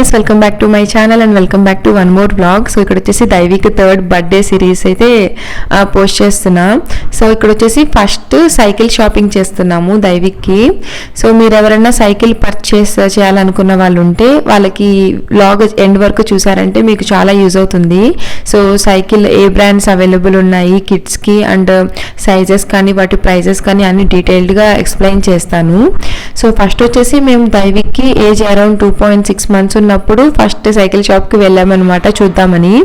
Guys, welcome back to my channel and welcome back to one more blog. So ఇక్కడ వచ్చేసి Daivik third birthday series అయితే post చేస్తున్నా. So ఇక్కడ వచ్చేసి first cycle shopping చేస్తున్నాము దైవిక్కి. So మీరు ఎవరైనా సైకిల్ పర్చేస్ చేయాలనుకున్న వాళ్ళు ఉంటే వాళ్ళకి బ్లాగ్ ఎండ్ వరకు చూసారంటే మీకు చాలా యూజ్ అవుతుంది. సో సైకిల్ ఏ బ్రాండ్స్ అవైలబుల్ ఉన్నాయి కిడ్స్కి అండ్ సైజెస్ కానీ వాటి ప్రైజెస్ కానీ అన్ని డీటెయిల్డ్గా ఎక్స్ప్లెయిన్ చేస్తాను. సో ఫస్ట్ వచ్చేసి మేము దైవిక్కి ఏజ్ అరౌండ్ 2.6 months ఉన్నప్పుడు ఫస్ట్ సైకిల్ షాప్కి వెళ్ళామన్నమాట చూద్దామని.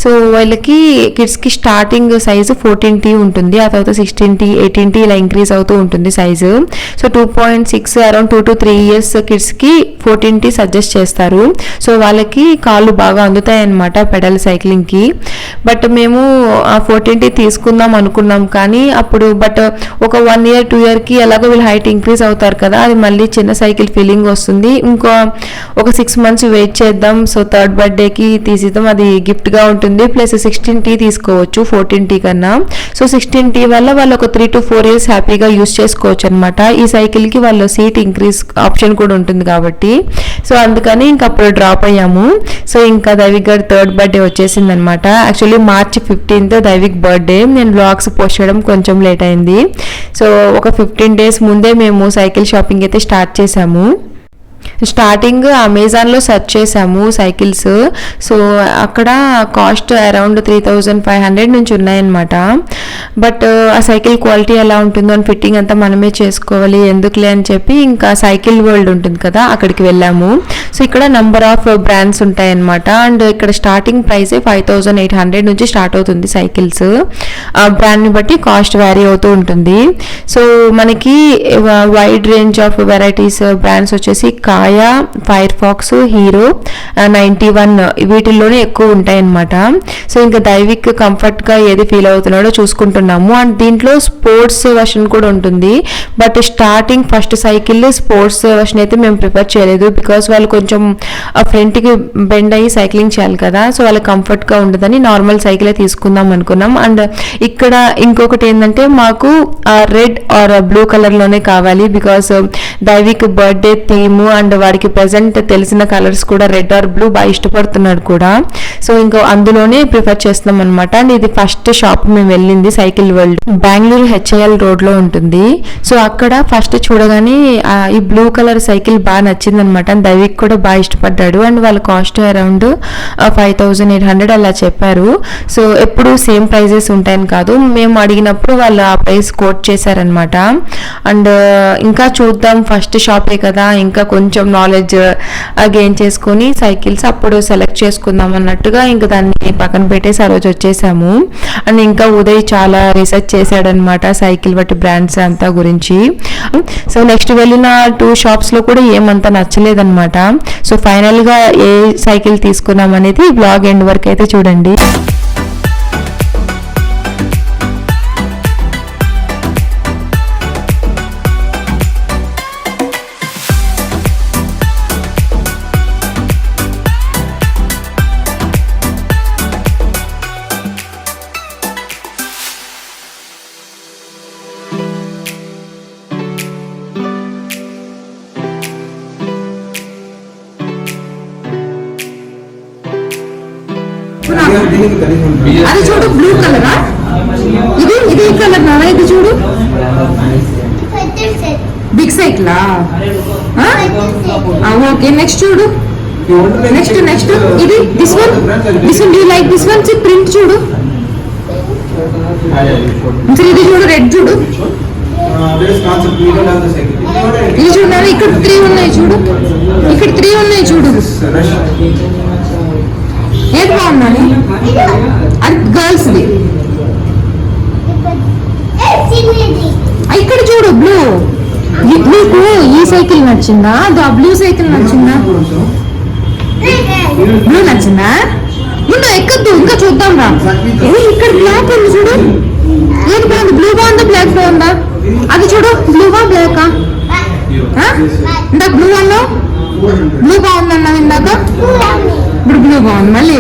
సో వాళ్ళకి కిడ్స్కి స్టార్టింగ్ సైజు 14T ఉంటుంది, ఆ తర్వాత 16T 18T ఇలా ఇంక్రీజ్ అవుతూ ఉంటుంది size. So 2.6 around 2 to 3 years కిడ్స్కి 14T సజెస్ట్ చేస్తారు. సో వాళ్ళకి కాళ్ళు బాగా అందుతాయి అన్నమాట పెడల్ సైక్లింగ్కి. బట్ మేము ఆ 14T తీసుకుందాం అనుకున్నాం కానీ అప్పుడు ఒక 1 year 2 yearకి ఎలాగో వీళ్ళు హైట్ ఇంక్రీజ్ అవుతారు కదా, అది మళ్ళీ చిన్న సైకిల్ ఫీలింగ్ వస్తుంది. ఒక 6 months వెయిట్ చేద్దాం, సో థర్డ్ బర్త్డేకి తీసిద్దాం, అది గిఫ్ట్గా ఉంటుంది. ప్లస్ 16T తీసుకోవచ్చు 14T కన్నా. సో 16T వల్ల వాళ్ళు ఒక 3 to 4 years హ్యాపీగా యూస్ చేసుకోవచ్చు అనమాట. ఈ సైకిల్కి వాళ్ళు సీట్ ఇంక్రీజ్ ఆప్షన్ కూడా ఉంటుంది కాబట్టి. సో అందుకని ఇంకా అప్పుడు డ్రాప్ అయ్యాము. సో ఇంకా దైవిక్ గారి థర్డ్ బర్త్డే వచ్చేసింది అనమాట. Actually March 15th Daivik birthday. నేను బ్లాగ్స్ పోస్ట్ చేయడం కొంచెం లేట్ అయింది. సో ఒక 15 days ముందే మేము సైకిల్ షాపింగ్ అయితే స్టార్ట్ చేసాము. స్టార్టింగ్ అమెజాన్లో సెర్చ్ చేసాము సైకిల్స్. సో అక్కడ కాస్ట్ అరౌండ్ 3,500 నుంచి ఉన్నాయన్నమాట. బట్ ఆ సైకిల్ క్వాలిటీ ఎలా ఉంటుందో అని ఫిట్టింగ్ అంతా మనమే చేసుకోవాలి ఎందుకులే అని చెప్పి ఇంకా సైకిల్ వరల్డ్ ఉంటుంది కదా అక్కడికి వెళ్ళాము. సో ఇక్కడ నెంబర్ ఆఫ్ బ్రాండ్స్ ఉంటాయన్నమాట. అండ్ ఇక్కడ స్టార్టింగ్ ప్రైసే 5,800 నుంచి స్టార్ట్ అవుతుంది సైకిల్స్. ఆ బ్రాండ్ని బట్టి కాస్ట్ వ్యారీ అవుతూ ఉంటుంది. సో మనకి wide range of varieties brands వచ్చేసి కాయా, ఫైర్ ఫాక్స్, హీరో, 91 వీటిల్లోనే ఎక్కువ ఉంటాయి అన్నమాట. సో ఇంకా దైవిక్ కంఫర్ట్గా ఏది ఫీల్ అవుతున్నాడో చూసుకుంటున్నాము. అండ్ దీంట్లో స్పోర్ట్స్ వర్షన్ కూడా ఉంటుంది. But starting first cycle sports version అయితే మేము ప్రిఫర్ చేయలేదు, బికాస్ వాళ్ళు కొంచెం ఫ్రంట్కి బెండ్ అయ్యి సైక్లింగ్ చేయాలి కదా, సో వాళ్ళకి కంఫర్ట్గా ఉండదని నార్మల్ సైకిలే తీసుకుందాం అనుకున్నాం. అండ్ ఇక్కడ ఇంకొకటి ఏంటంటే మాకు రెడ్ ఆర్ బ్లూ కలర్లోనే కావాలి, because Daivik birthday theme and వాడికి ప్రెసెంట్ తెలిసిన కలర్స్ కూడా రెడ్ ఆర్ బ్లూ బాగా ఇష్టపడుతున్నాడు కూడా. సో ఇంకా అందులోనే ప్రిఫర్ చేస్తున్నాం అనమాట. అండ్ ఇది ఫస్ట్ షాప్ మేము వెళ్ళింది సైకిల్ వరల్డ్, బెంగళూరు HIL రోడ్లో ఉంటుంది. సో అక్కడ ఫస్ట్ చూడగానే ఈ బ్లూ కలర్ సైకిల్ బాగా నచ్చింది అనమాట. దైవిక్ కూడా బాగా ఇష్టపడ్డాడు. అండ్ వాళ్ళ కాస్ట్ అరౌండ్ 5,800 అలా చెప్పారు. సో ఎప్పుడు సేమ్ ప్రైజెస్ ఉంటాయని కాదు, మేము అడిగినప్పుడు వాళ్ళు ఆ ప్రైస్ కోట్ చేశారనమాట. అండ్ ఇంకా చూద్దాం ఫస్ట్ షాపే కదా, ఇంకా కొంచెం నాలెడ్జ్ గెయిన్ చేసుకొని సైకిల్స్ అప్పుడు సెలెక్ట్ చేసుకుందాం అన్నట్టుగా ఇంకా దాన్ని పక్కన పెట్టేసి ఆ రోజు వచ్చేసాము. అండ్ ఇంకా ఉదయ్ చాలా రీసెర్చ్ చేశాడనమాట సైకిల్ బట్టి బ్రాండ్స్ అంతా గురించి. సో నెక్స్ట్ వెళ్ళిన 2 shops కూడా ఏమంతా నచ్చలేదన్నమాట. సో ఫైనల్గా ఏ సైకిల్ తీసుకున్నాం అనేది బ్లాగ్ ఎండ్ వరకు అయితే చూడండి. అది చూడు బ్లూ కలరా, ఇది కలర్ నానా, ఇది చూడు బిగ్ సైకిలా. ఓకే నెక్స్ట్ చూడు, నెక్స్ట్ ఇది this one do like this one print చూడు. ఇది చూడు రెడ్ చూడు, ఇది చూడాలి. ఇక్కడ 3 ఉన్నాయి చూడు, ఇక్కడ 3 ఉన్నాయి చూడు. ఏది బాగుందని అది గర్ల్స్ది. ఇక్కడ చూడు బ్లూ. నీకు ఈ సైకిల్ నచ్చిందా, బ్లూ సైకిల్ నచ్చిందా? బ్లూ నచ్చిందా? ఇంకా ఎక్కద్దు, ఇంకా చూద్దాం రా. ఇక్కడ బ్లాక్ ఉంది చూడు, ఏది బాగుంది? బ్లూ బాగుందా బ్లాక్ బాగుందా? అది చూడు బ్లూవా బ్లాకా? ఇందాక బ్లూ అన్నావు, బ్లూ బాగుందన్నావు ఇందాక, ఇప్పుడు బ్లూ బాగుంది మళ్ళీ.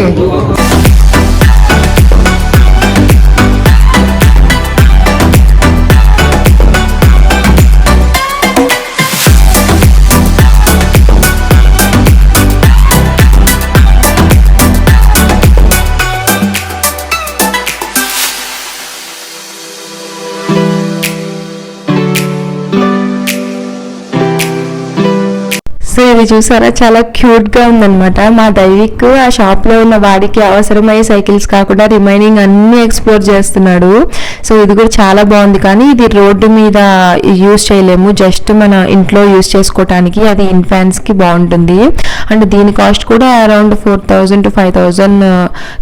సో ఇది చూసారా చాలా క్యూట్ గా ఉందన్నమాట. మా దైవిక్ ఆ షాప్ లో ఉన్న వాడికి అవసరమయ్యే సైకిల్స్ కాకుండా రిమైనింగ్ అన్ని ఎక్స్ప్లోర్ చేస్తున్నాడు. సో ఇది కూడా చాలా బాగుంది, కానీ ఇది రోడ్డు మీద యూజ్ చేయలేము, జస్ట్ మన ఇంట్లో యూజ్ చేసుకోవటానికి. అది ఇన్ఫాన్స్ కి బాగుంటుంది. అండ్ దీని కాస్ట్ కూడా అరౌండ్ 4,000 to 5,000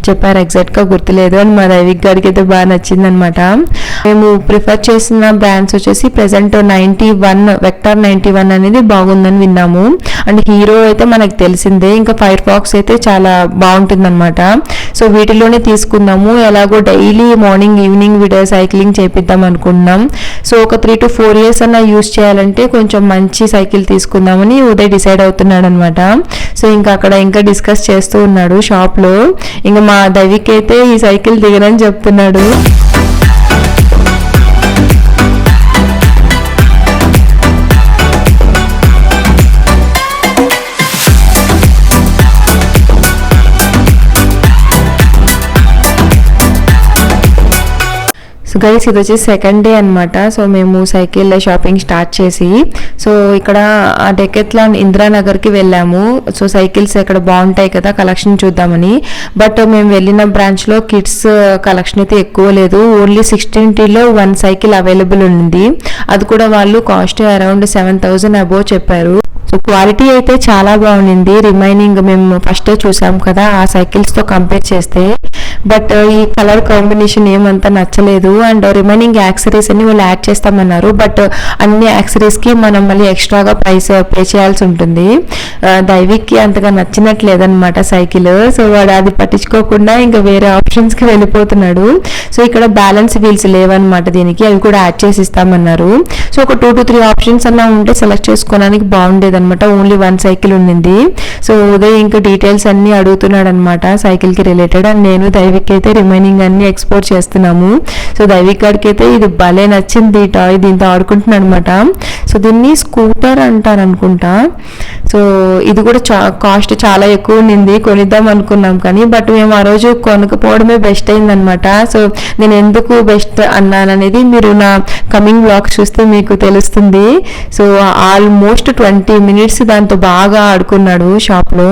చెప్పారు, ఎగ్జాక్ట్ గా గుర్తులేదు. అని మా దైవిక్ గారికి అయితే బాగా నచ్చింది అనమాట. మేము ప్రిఫర్ చేసిన బ్రాండ్స్ వచ్చేసి ప్రెసెంట్ 91 వెక్టార్ 91 అనేది బాగుందని విన్నాము. అండ్ హీరో అయితే మనకు తెలిసిందే, ఇంకా ఫైర్ ఫాక్స్ అయితే చాలా బాగుంటుంది అనమాట. సో వీటిలోనే తీసుకుందాము. ఎలాగో daily morning evening video cycling చేపిద్దాం అనుకుంటున్నాం. సో ఒక 3 to 4 years అన్న యూస్ చేయాలంటే కొంచెం మంచి సైకిల్ తీసుకుందామని ఉదయ్ డిసైడ్ అవుతున్నాడు అనమాట. సో ఇంకా అక్కడ ఇంకా డిస్కస్ చేస్తూ ఉన్నాడు షాప్ లో. ఇంకా మా దైవిక్ అయితే ఈ సైకిల్ దిగనని చెప్తున్నాడు. సో గైస్ ఇది వచ్చి సెకండ్ డే అనమాట. సో మేము సైకిల్ షాపింగ్ స్టార్ట్ చేసి, సో ఇక్కడ ఆ డెకెత్లాన్ ఇందిరానగర్కి వెళ్ళాము. సో సైకిల్స్ ఇక్కడ బాగుంటాయి కదా కలెక్షన్ చూద్దామని. బట్ మేము వెళ్ళిన బ్రాంచ్లో కిడ్స్ కలెక్షన్ అయితే ఎక్కువ లేదు. ఓన్లీ 16Tలో 1 సైకిల్ అవైలబుల్ ఉంది. అది కూడా వాళ్ళు కాస్ట్ అరౌండ్ 7,000 అబోవ్ చెప్పారు. సో క్వాలిటీ అయితే చాలా బాగుంది. రిమైనింగ్ మేము ఫస్ట్ చూసాం కదా ఆ సైకిల్స్తో కంపేర్ చేస్తే. బట్ ఈ కలర్ కాంబినేషన్ ఏమంతా నచ్చలేదు. అండ్ రిమైనింగ్ యాక్సరీస్ అన్ని వాళ్ళు యాడ్ చేస్తామన్నారు. బట్ అన్ని యాక్సరీస్కి మనం మళ్ళీ ఎక్స్ట్రాగా ప్రైస్ పే చేయాల్సి ఉంటుంది. దైవిక్కి అంతగా నచ్చినట్లేదనమాట సైకిల్. సో వాడు అది పట్టించుకోకుండా ఇంకా వేరే ఆప్షన్స్కి వెళ్ళిపోతున్నాడు. సో ఇక్కడ బ్యాలెన్స్ వీల్స్ లేవన్నమాట దీనికి, అవి కూడా యాడ్ చేసి ఇస్తామన్నారు. సో ఒక 2 to 3 ఆప్షన్స్ అన్నా ఉంటే సెలెక్ట్ చేసుకోవడానికి బాగుండేది అనమాట. ఓన్లీ 1 సైకిల్ ఉండింది. సో ఉదయ్ ఇంకా డీటెయిల్స్ అన్ని అడుగుతున్నాడు అనమాట సైకిల్ కి రిలేటెడ్. అండ్ నేను దైవిక్ అయితే రిమైనింగ్ అన్ని ఎక్స్పోర్ట్ చేస్తున్నాము. సో దైవిక్ గారికి అయితే ఇది భలే నచ్చింది టాయ్, దీంతో ఆడుకుంటున్నాడు అనమాట. సో దీన్ని స్కూటర్ అంటారు అనుకుంటా. సో ఇది కూడా కాస్ట్ చాలా ఎక్కువ ఉండింది, కొనిద్దాం అనుకున్నాం కానీ బట్ మేము ఆ రోజు కొనకపోవడమే బెస్ట్ అయిందనమాట. సో నేను ఎందుకు బెస్ట్ అన్నాననేది మీరు నా కమింగ్ బ్లాగ్స్ చూస్తే మీకు తెలుస్తుంది. సో ఆల్మోస్ట్ 20 minutes దాంతో బాగా ఆడుకున్నాడు షాప్లో.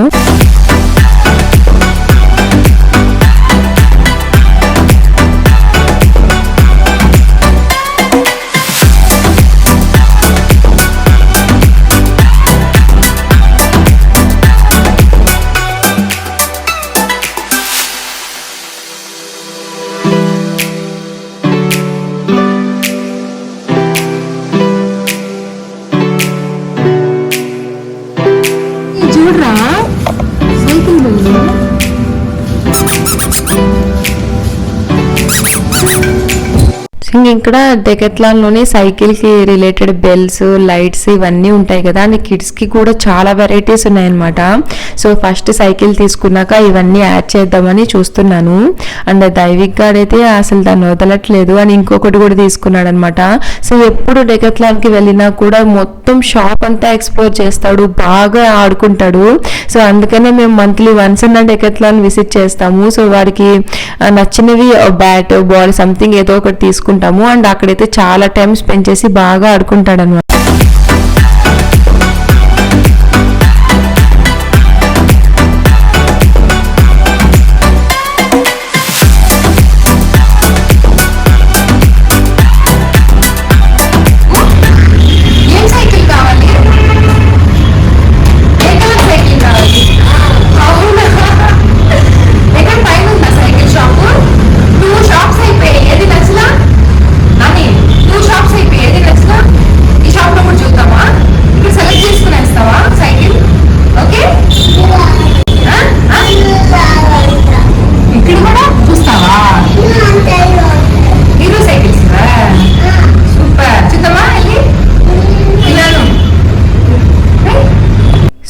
చూడరా సైకిల్ వెళ్ళి ఇక్కడ డెకెత్లాన్లోనే సైకిల్కి రిలేటెడ్ బెల్స్, లైట్స్ ఇవన్నీ ఉంటాయి కదా. అండ్ కిడ్స్కి కూడా చాలా వెరైటీస్ ఉన్నాయన్నమాట. సో ఫస్ట్ సైకిల్ తీసుకున్నాక ఇవన్నీ యాడ్ చేద్దామని చూస్తున్నాను. అండ్ దైవిక్ గారు అయితే అసలు దాన్ని వదలట్లేదు. అని ఇంకొకటి కూడా తీసుకున్నాడు అనమాట. సో ఎప్పుడు డెకెత్లాన్కి వెళ్ళినా కూడా మొత్తం షాప్ అంతా ఎక్స్ప్లోర్ చేస్తాడు, బాగా ఆడుకుంటాడు. సో అందుకనే మేము మంత్లీ వన్స్ అన్న డెకెత్లాన్ విజిట్ చేస్తాము. సో వాడికి నచ్చినవి బ్యాట్, బాల్ సంథింగ్ ఏదో ఒకటి తీసుకుంటాము. అండ్ అక్కడైతే చాలా టైం స్పెండ్ చేసి బాగా ఆడుకుంటాడు అనమాట.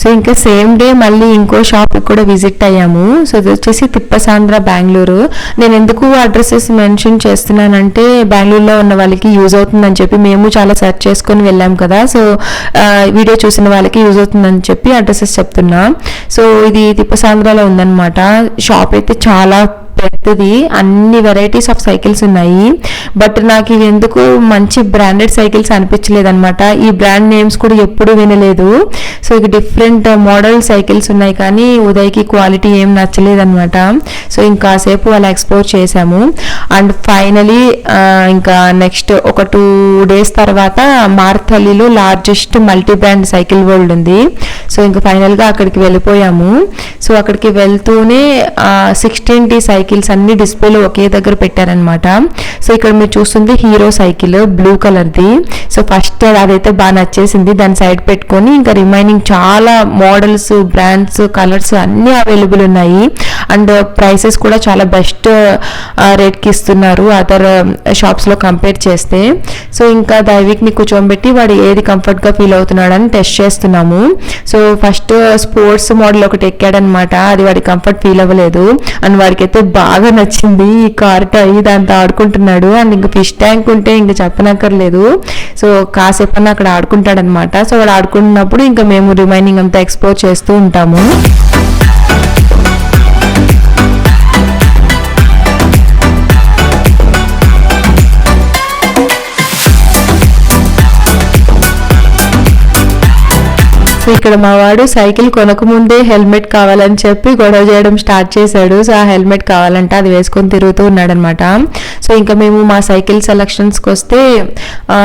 సో ఇంకా సేమ్ డే మళ్ళీ ఇంకో షాప్ కూడా విజిట్ అయ్యాము. సో ఇది వచ్చేసి తిప్పసాంద్ర బెంగళూరు. నేను ఎందుకు అడ్రసెస్ మెన్షన్ చేస్తున్నానంటే బెంగళూరులో ఉన్న వాళ్ళకి యూజ్ అవుతుందని చెప్పి మేము చాలా సెర్చ్ చేసుకొని వెళ్ళాం కదా. సో వీడియో చూసిన వాళ్ళకి యూజ్ అవుతుందని చెప్పి అడ్రసెస్ చెప్తున్నా. సో ఇది తిప్పసాంద్రలో ఉందన్నమాట. షాప్ అయితే చాలా పెద్దది, అన్ని వెరైటీస్ ఆఫ్ సైకిల్స్ ఉన్నాయి. బట్ నాకు ఇవి ఎందుకు మంచి బ్రాండెడ్ సైకిల్స్ అనిపించలేదు అనమాట. ఈ బ్రాండ్ నేమ్స్ కూడా ఎప్పుడు వినలేదు. సో ఇక డిఫరెంట్ మోడల్ సైకిల్స్ ఉన్నాయి కానీ ఉదయ్కి క్వాలిటీ ఏం నచ్చలేదు అనమాట. సో ఇంకాసేపు అలా ఎక్స్ప్లోర్ చేసాము. అండ్ ఫైనలీ ఇంకా నెక్స్ట్ ఒక 2 days తర్వాత మార్థల్లిలో largest multi brand cycle world ఉంది. సో ఇంకా ఫైనల్గా అక్కడికి వెళ్ళిపోయాము. సో అక్కడికి వెళ్తూనే 16T సైకిల్స్ అన్ని డిస్ప్లేలో ఒకే దగ్గర పెట్టారనమాట. సో ఇక్కడ మీరు చూస్తుంది హీరో సైకిల్ బ్లూ కలర్ది. సో ఫస్ట్ అదైతే బాగా నచ్చేసింది, దాని సైడ్ పెట్టుకొని ఇంకా రిమైనింగ్ చాలా మోడల్స్, బ్రాండ్స్, కలర్స్ అన్నీ అవైలబుల్ ఉన్నాయి. అండ్ ప్రైసెస్ కూడా చాలా బెస్ట్ రేట్కి ఇస్తున్నారు అదర్ షాప్స్లో కంపేర్ చేస్తే. సో ఇంకా దైవిక్ని కూర్చోబెట్టి వాడు ఏది కంఫర్ట్గా ఫీల్ అవుతున్నాడని టెస్ట్ చేస్తున్నాము. సో ఫస్ట్ స్పోర్ట్స్ మోడల్ ఒకటి ఎక్కాడనమాట, అది వాడి కంఫర్ట్ ఫీల్ అవ్వలేదు. అండ్ వాడికైతే బాగా నచ్చింది ఈ కార్ టాయ్, దాంతో ఆడుకుంటున్నాడు. అండ్ ఇంకా ఫిష్ ట్యాంక్ ఉంటే ఇంకా చెప్పనక్కర్లేదు. సో కాసేపు అక్కడ ఆడుకుంటాడనమాట. సో వాడు ఆడుకుంటున్నప్పుడు ఇంకా మేము రిమైనింగ్ అంతా ఎక్స్ప్లోర్ చేస్తూ ఉంటాము. సో ఇక్కడ మా వాడు సైకిల్ కొనకముందే హెల్మెట్ కావాలని చెప్పి గొడవ చేయడం స్టార్ట్ చేశాడు. సో ఆ హెల్మెట్ కావాలంటే అది వేసుకొని తిరుగుతూ ఉన్నాడనమాట. సో ఇంకా మేము మా సైకిల్ సెలక్షన్స్కి వస్తే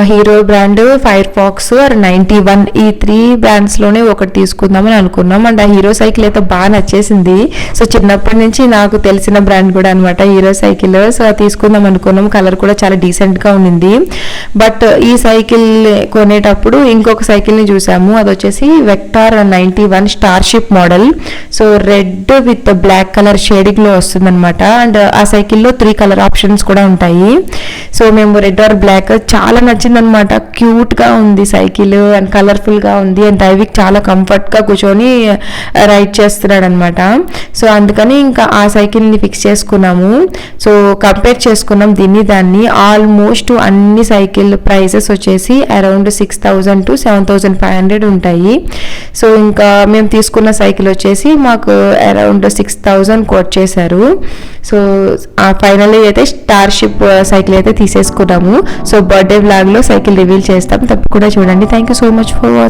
హీరో బ్రాండ్, ఫైర్ ఫాక్స్, 91 ఈ 3 బ్రాండ్స్లోనే ఒకటి తీసుకుందామని అనుకున్నాం. అండ్ ఆ హీరో సైకిల్ అయితే బాగా నచ్చేసింది. సో చిన్నప్పటి నుంచి నాకు తెలిసిన బ్రాండ్ కూడా అనమాట హీరో సైకిల్. సో అది తీసుకుందాం అనుకున్నాం, కలర్ కూడా చాలా డీసెంట్గా ఉండింది. బట్ ఈ సైకిల్ కొనేటప్పుడు ఇంకొక సైకిల్ని చూసాము, అది వచ్చేసి vector 91 starship model. So red with black colour shading లో వస్తుంది అనమాట. అండ్ ఆ సైకిల్లో 3 కలర్ ఆప్షన్స్ కూడా ఉంటాయి. సో మేము రెడ్ ఆర్ బ్లాక్, చాలా నచ్చింది అనమాట. క్యూట్ గా ఉంది సైకిల్ అండ్ కలర్ఫుల్ గా ఉంది. అండ్ దైవిక్ చాలా కంఫర్ట్ గా కూర్చొని రైడ్ చేస్తున్నాడు అనమాట. సో అందుకని ఇంకా ఆ సైకిల్ ని ఫిక్స్ చేసుకున్నాము. సో కంపేర్ చేసుకున్నాం దాన్ని. ఆల్మోస్ట్ అన్ని సైకిల్ ప్రైసెస్ వచ్చేసి అరౌండ్ 6,000 to 7,500 ఉంటాయి. సో ఇంకా మేము తీసుకున్న సైకిల్ వచ్చేసి మాకు అరౌండ్ 6,000 కోట్ చేశారు. సో ఫైనల్లీ అయితే స్టార్షిప్ సైకిల్ అయితే తీసేసుకున్నాము. సో బర్త్డే వ్లాగ్లో సైకిల్ రివీల్ చేస్తాం, తప్పకుండా చూడండి. Thank you so much for watching.